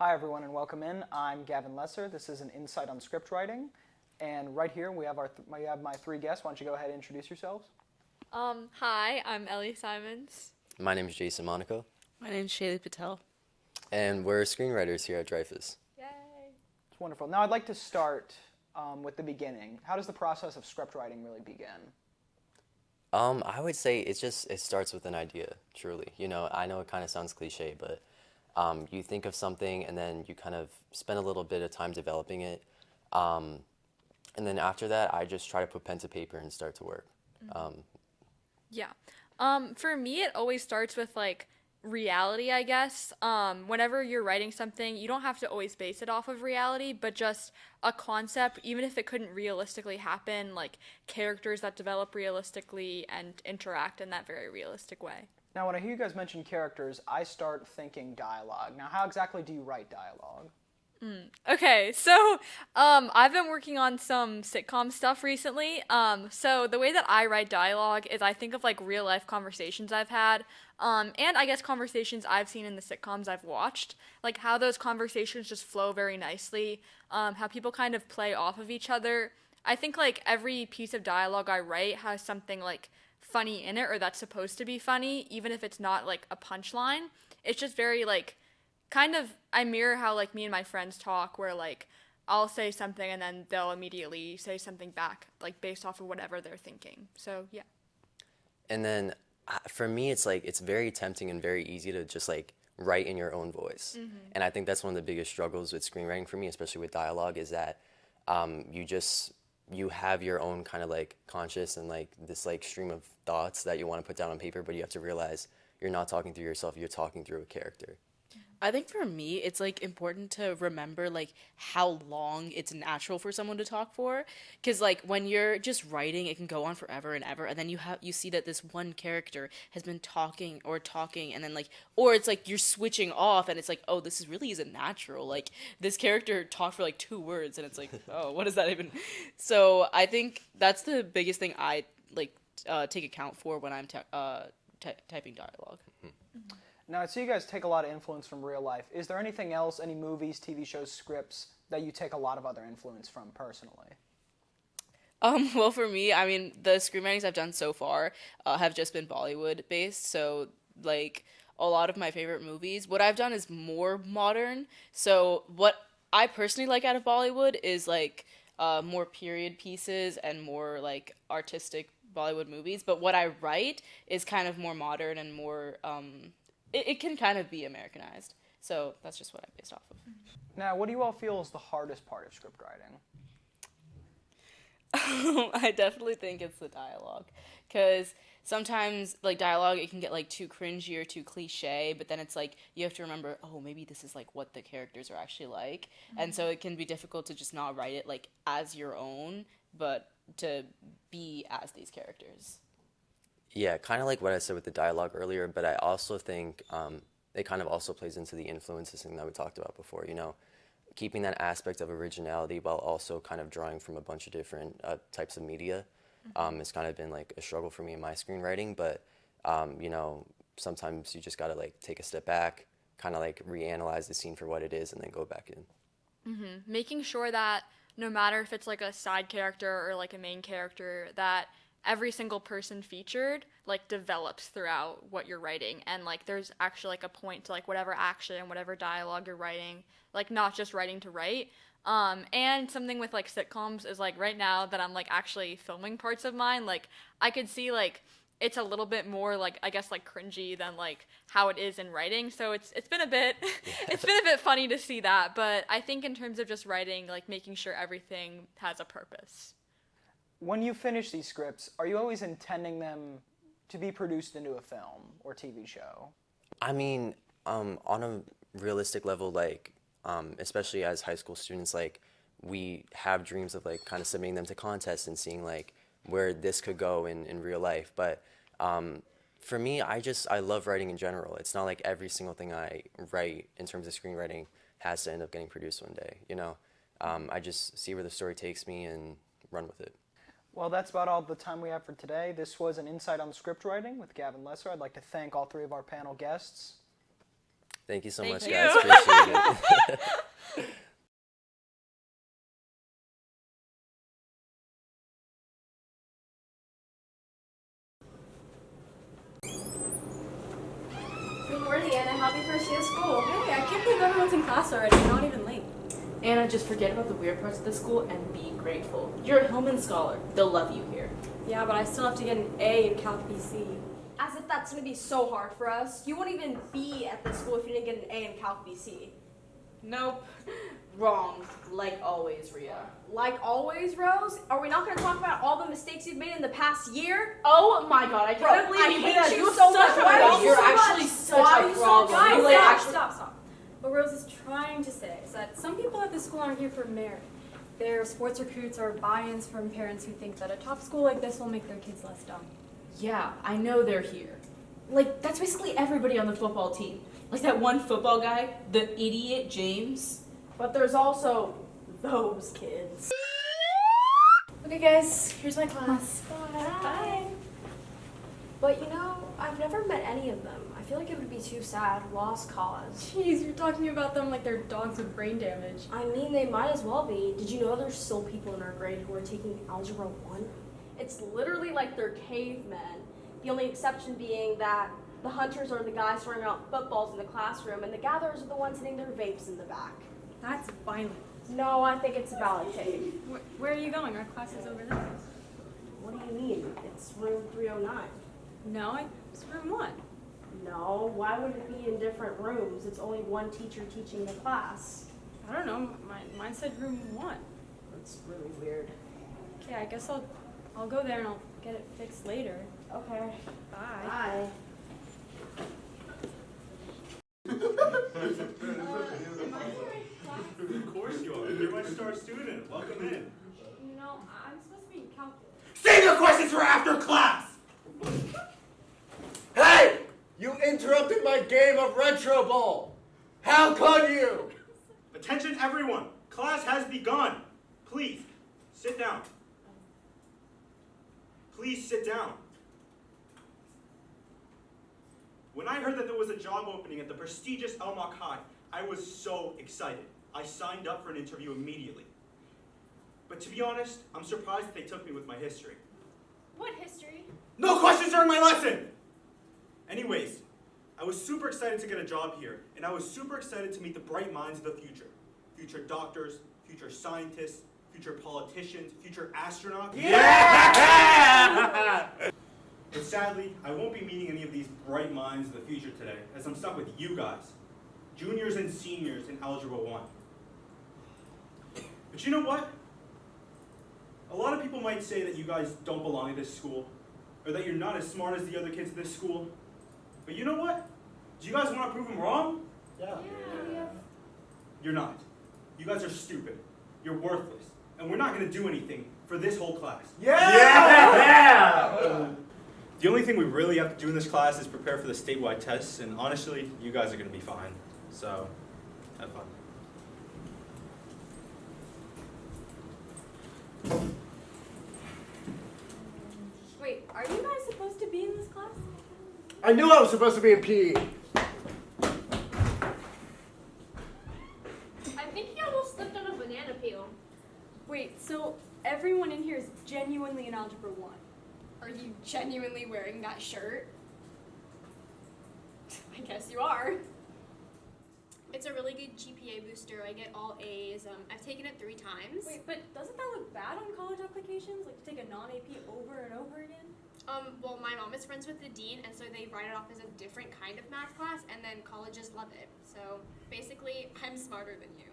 Hi everyone and welcome in. I'm Gavin Lesser. This is an insight on script writing. And right here we have my three guests. Why don't you go ahead and introduce yourselves? Hi, I'm Ellie Simons. My name is Jason Monaco, My name's Shaylee Patel. and we're screenwriters here at Dreyfus. Yay! It's wonderful. Now I'd like to start with the beginning. How does the process of script writing really begin? I would say it starts with an idea, truly. I know it kind of sounds cliche, but you think of something and then you kind of spend a little bit of time developing it. And then after that, I just try to put pen to paper and start to work. Yeah. For me, it always starts with reality, I guess. Whenever you're writing something, you don't have to always base it off of reality, but just a concept, even if it couldn't realistically happen, like characters that develop realistically and interact in that very realistic way. Now when I hear you guys mention characters, I start thinking dialogue. Now how exactly do you write dialogue? Okay, so I've been working on some sitcom stuff recently. So the way that I write dialogue is I think of real life conversations I've had, and I guess conversations I've seen in the sitcoms I've watched, like how those conversations just flow very nicely, how people kind of play off of each other. I think every piece of dialogue I write has something funny in it or that's supposed to be funny, even if it's not a punchline. It's just very kind of I mirror how me and my friends talk where I'll say something and then they'll immediately say something back based off of whatever they're thinking. So yeah. And then for me, it's very tempting and very easy to just write in your own voice. And I think that's one of the biggest struggles with screenwriting for me, especially with dialogue, is that you have your own kind of conscious and this stream of thoughts that you want to put down on paper, but you have to realize you're not talking through yourself, you're talking through a character. I think for me, it's important to remember how long it's natural for someone to talk for, because when you're just writing, it can go on forever and ever, and then you see that this one character has been talking, and then or it's you're switching off, and it's oh, this really isn't natural. This character talked for 2 words, and it's oh, what is that even? So I think that's the biggest thing I take account for when I'm typing dialogue. Now I see you guys take a lot of influence from real life. Is there anything else, any movies, TV shows, scripts that you take a lot of other influence from personally? Well, for me, I mean, the screenwritings I've done so far have just been Bollywood based. So, a lot of my favorite movies, what I've done is more modern. So, what I personally like out of Bollywood is more period pieces and more artistic Bollywood movies. But what I write is kind of more modern and more it can kind of be Americanized. So that's just what I based off of. Now, what do you all feel is the hardest part of script writing? I definitely think it's the dialogue. Because sometimes, dialogue, it can get, too cringy or too cliche, but then it's, you have to remember, oh, maybe this is, what the characters are actually like. Mm-hmm. And so it can be difficult to just not write it, as your own, but to be as these characters. Yeah, kind of like what I said with the dialogue earlier, but I also think it kind of also plays into the influences thing that we talked about before, keeping that aspect of originality while also kind of drawing from a bunch of different types of media. It's kind of been a struggle for me in my screenwriting, but, sometimes you just got to take a step back, kind of reanalyze the scene for what it is and then go back in. Mm-hmm. Making sure that no matter if it's a side character or a main character, that every single person featured develops throughout what you're writing, and there's actually a point to whatever action and whatever dialogue you're writing, not just writing to write. And something with sitcoms is right now that I'm actually filming parts of mine, I could see it's a little bit more I guess cringy than how it is in writing, so it's been a bit it's been a bit funny to see that, but I think in terms of just writing, making sure everything has a purpose. When you finish these scripts, are you always intending them to be produced into a film or TV show? I mean, on a realistic level, especially as high school students, we have dreams of kind of submitting them to contests and seeing where this could go in real life. But for me, I love writing in general. It's not every single thing I write in terms of screenwriting has to end up getting produced one day. I just see where the story takes me and run with it. Well, that's about all the time we have for today. This was an Insight on Script Writing with Gavin Lesser. I'd like to thank all three of our panel guests. Thank you so Thank much, you. guys. Appreciate it. Good morning, Anna. Happy first day of school. Hey, I can't believe everyone's in class already. You're not even late. Anna, just forget about the weird parts of the school and be grateful. You're a Hillman Scholar. They'll love you here. Yeah, but I still have to get an A in Calc BC. As if that's going to be so hard for us. You won't even be at this school if you didn't get an A in Calc BC. Nope. Wrong. Like always, Rhea. Like always, Rose, are we not going to talk about all the mistakes you've made in the past year? Oh my god, I can't Bro, believe I you hate that. you You're so such much. a Why are problem. you You're so actually much? such Why are a you so problem. guys, You like Stop, actually stop. What Rose is trying to say is that some people at the school aren't here for merit. Their sports recruits or buy-ins from parents who think that a top school like this will make their kids less dumb. Yeah, I know they're here. Like, that's basically everybody on the football team. Like that one football guy, the idiot James. But there's also those kids. Okay, guys, here's my class. Bye. But you know, I've never met any of them. I feel like it would be too sad. Lost cause. Jeez, you're talking about them like they're dogs with brain damage. I mean, they might as well be. Did you know there's still people in our grade who are taking Algebra 1? It's literally like they're cavemen. The only exception being that the hunters are the guys throwing out footballs in the classroom, and the gatherers are the ones hitting their vapes in the back. That's violent. No, I think it's a valid take. Where are you going? Our class is over there. What do you mean? It's room 309. No, it's room 1. No, why would it be in different rooms? It's only one teacher teaching the class. I don't know. Mine said room 1. That's really weird. Okay, I guess I'll go there and I'll get it fixed later. Okay. Bye. Bye. Of course you are. You're my star student. Welcome in. No, I'm supposed to be in calculus. Save your questions for after class! Hey! You interrupted my game of Retro Ball! How could you? Attention everyone. Class has begun. Please, sit down. Please sit down. When I heard that there was a job opening at the prestigious Elmok High, I was so excited. I signed up for an interview immediately. But to be honest, I'm surprised that they took me with my history. What history? No questions during my lesson! Anyways, I was super excited to get a job here, and I was super excited to meet the bright minds of the future. Future doctors, future scientists, future politicians, future astronauts. Yeah! But sadly, I won't be meeting any of these bright minds of the future today, as I'm stuck with you guys, juniors and seniors in Algebra 1. But you know what? A lot of people might say that you guys don't belong at this school, or that you're not as smart as the other kids at this school. But you know what? Do you guys want to prove them wrong? Yeah. You're not. You guys are stupid. You're worthless. And we're not going to do anything for this whole class. Yeah! The only thing we really have to do in this class is prepare for the statewide tests, and honestly, you guys are going to be fine. So, have fun. Wait, are you guys supposed to be in this class? I knew I was supposed to be in PE. I think he almost slipped on a banana peel. Wait, so everyone in here is genuinely in Algebra 1? Are you genuinely wearing that shirt? I guess you are. It's a really good GPA booster. I get all A's. I've taken it 3 times. Wait, but doesn't that look bad on college applications? Like to take a non-AP over and over again? Well, my mom is friends with the dean, and so they write it off as a different kind of math class, and then colleges love it. So basically, I'm smarter than you.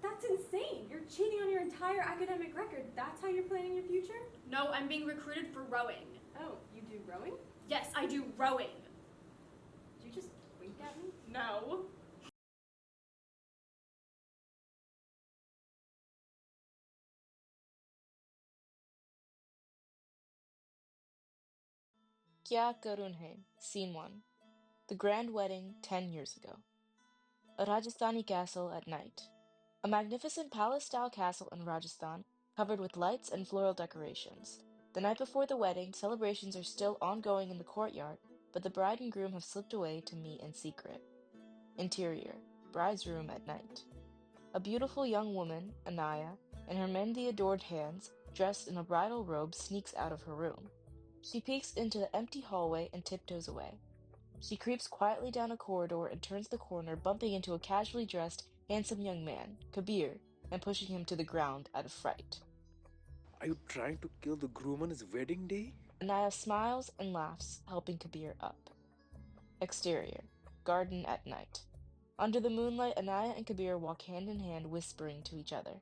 That's insane. You're cheating on your entire academic record. That's how you're planning your future? No, I'm being recruited for rowing. Oh, you do rowing? Yes, I do rowing. Did you just wink at me? No. Kya Karun Hai, Scene 1. The Grand Wedding 10 years ago. A Rajasthani castle at night. A magnificent palace-style castle in Rajasthan, covered with lights and floral decorations. The night before the wedding, celebrations are still ongoing in the courtyard, but the bride and groom have slipped away to meet in secret. Interior, bride's room at night. A beautiful young woman, Anaya, in her mehndi-adored hands, dressed in a bridal robe, sneaks out of her room. She peeks into the empty hallway and tiptoes away. She creeps quietly down a corridor and turns the corner, bumping into a casually dressed, handsome young man, Kabir, and pushing him to the ground out of fright. Are you trying to kill the groom on his wedding day? Anaya smiles and laughs, helping Kabir up. Exterior, garden at night. Under the moonlight, Anaya and Kabir walk hand in hand, whispering to each other.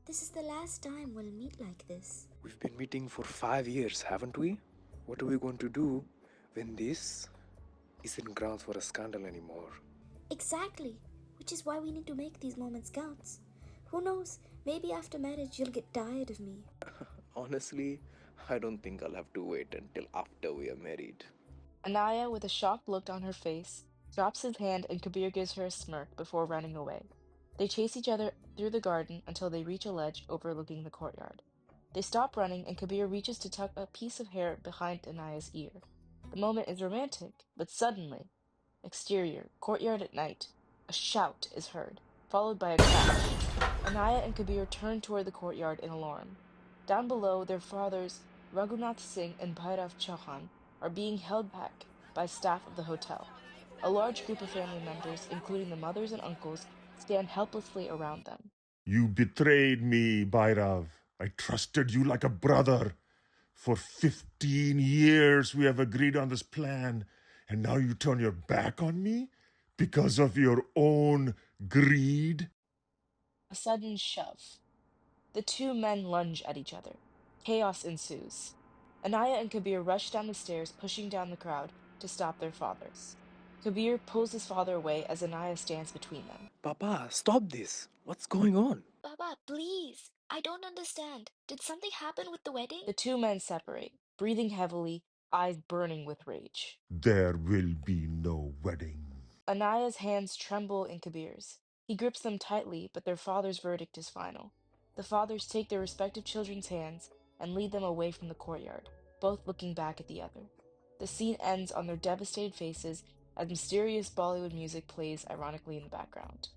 This is the last time we'll meet like this. We've been meeting for 5 years, haven't we? What are we going to do when this isn't grounds for a scandal anymore? Exactly, which is why we need to make these moments count. Who knows, maybe after marriage you'll get tired of me. Honestly, I don't think I'll have to wait until after we are married. Anaya, with a shocked look on her face, drops his hand and Kabir gives her a smirk before running away. They chase each other through the garden until they reach a ledge overlooking the courtyard. They stop running and Kabir reaches to tuck a piece of hair behind Anaya's ear. The moment is romantic, but suddenly, exterior, courtyard at night, a shout is heard, followed by a crash. Anaya and Kabir turn toward the courtyard in alarm. Down below, their fathers, Raghunath Singh and Bhairav Chauhan, are being held back by staff of the hotel. A large group of family members, including the mothers and uncles, stand helplessly around them. You betrayed me, Bhairav. I trusted you like a brother. For 15 years we have agreed on this plan, and now you turn your back on me? Because of your own greed? A sudden shove. The two men lunge at each other. Chaos ensues. Anaya and Kabir rush down the stairs, pushing down the crowd to stop their fathers. Kabir pulls his father away as Anaya stands between them. Papa, stop this. What's going on? Baba, please. I don't understand. Did something happen with the wedding? The two men separate, breathing heavily, eyes burning with rage. There will be no wedding. Anaya's hands tremble in Kabir's. He grips them tightly, but their father's verdict is final. The fathers take their respective children's hands and lead them away from the courtyard, both looking back at the other. The scene ends on their devastated faces as mysterious Bollywood music plays ironically in the background.